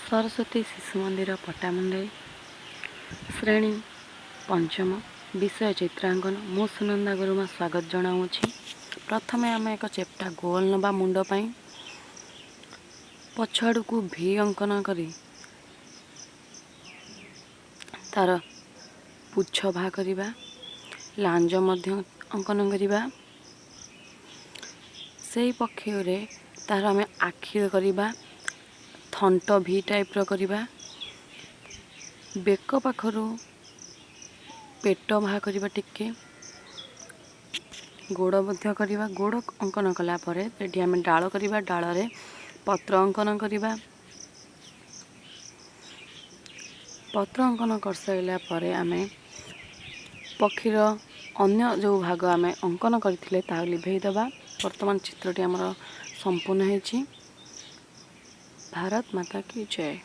सरस्वती शिशु मंदिर पट्टामुंडई श्रेणी पंचम विषय चित्रांकन मु सुनंदा गुरुमा स्वागत जनाऊँगी। प्रथमे आम एक चेप्टा गोल नवा मुंड पाई पछाड़ को भी अंकन करी तार पुछ भा करवा लांज मध्य अंकन करवा से पक्षरे तार आम आखि करवा थंट भी टाइप करवा बेक पाखर पेट बाहा करवा टिके गोड़ मध्य करवा गोड़ अंकन कला परे सेठी आम डाल करवा डाल रे पत्र अंकन करवा पत्र अंकन कर साइला परे आमे पक्षीर अन्य जो भाग आमे अंकन करथिले ता लिभेई दबा। वर्तमान चित्रटी आमर संपूर्ण होईछि। भारत माता की जय।